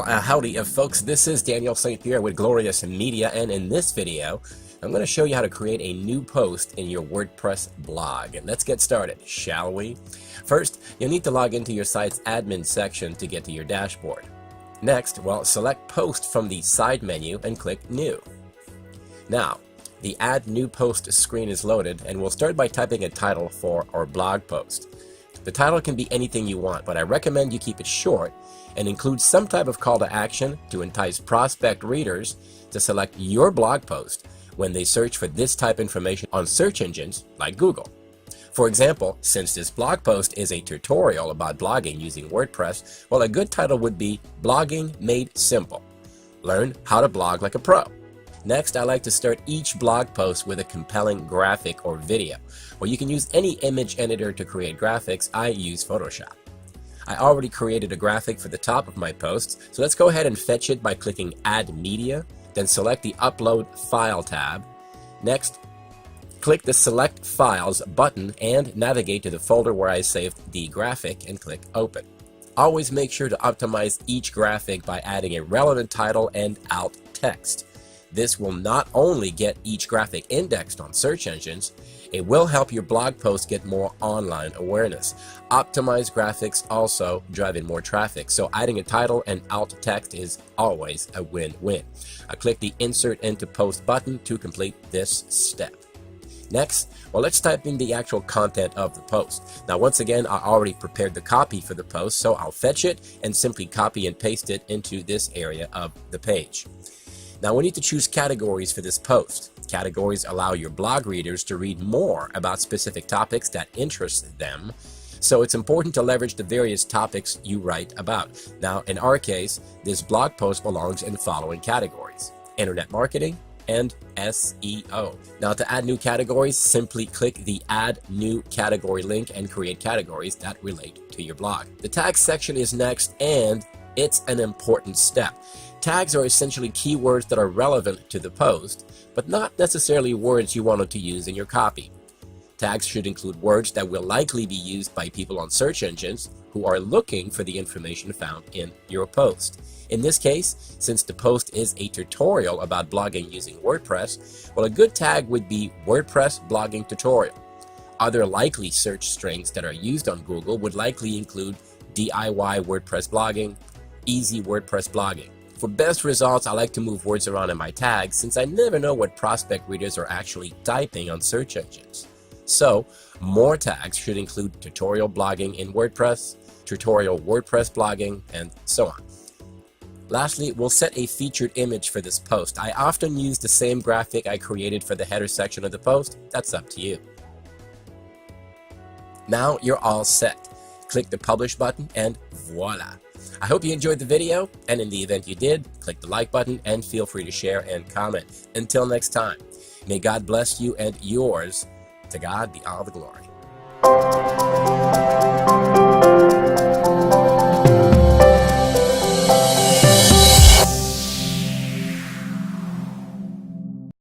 Howdy folks, this is Daniel St.Pierre with Glorious Media, and in this video I'm going to show you how to create a new post in your WordPress blog. And let's get started, shall we? First, you'll need to log into your site's admin section to get to your dashboard. Next, select Post from the side menu and click New. Now, the Add New Post screen is loaded, and we'll start by typing a title for our blog post. The title can be anything you want, but I recommend you keep it short and include some type of call to action to entice prospect readers to select your blog post when they search for this type of information on search engines like Google. For example, since this blog post is a tutorial about blogging using WordPress, a good title would be Blogging Made Simple. Learn how to blog like a pro. Next, I like to start each blog post with a compelling graphic or video. You can use any image editor to create graphics. I use Photoshop. I already created a graphic for the top of my post, so let's go ahead and fetch it by clicking Add Media, then select the Upload File tab. Next, click the Select Files button and navigate to the folder where I saved the graphic and click Open. Always make sure to optimize each graphic by adding a relevant title and alt text. This will not only get each graphic indexed on search engines, it will help your blog post get more online awareness. Optimized graphics also drive in more traffic, so adding a title and alt text is always a win-win. Click the Insert into Post button to complete this step. Next, let's type in the actual content of the post. Now, once again, I already prepared the copy for the post, so I'll fetch it and simply copy and paste it into this area of the page. Now, we need to choose categories for this post. Categories allow your blog readers to read more about specific topics that interest them, so it's important to leverage the various topics you write about. Now, in our case, this blog post belongs in the following categories: Internet Marketing and SEO. Now, to add new categories, simply click the Add New Category link and create categories that relate to your blog. The tags section is next, and it's an important step. Tags are essentially keywords that are relevant to the post, but not necessarily words you wanted to use in your copy. Tags should include words that will likely be used by people on search engines who are looking for the information found in your post. In this case, since the post is a tutorial about blogging using WordPress, a good tag would be WordPress blogging tutorial. Other likely search strings that are used on Google would likely include DIY WordPress blogging, easy WordPress blogging. For best results, I like to move words around in my tags since I never know what prospect readers are actually typing on search engines. So, more tags should include tutorial blogging in WordPress, tutorial WordPress blogging, and so on. Lastly, we'll set a featured image for this post. I often use the same graphic I created for the header section of the post. That's up to you. Now you're all set. Click the Publish button and voila! I hope you enjoyed the video, and in the event you did, click the like button and feel free to share and comment. Until next time, may God bless you and yours. To God be all the glory.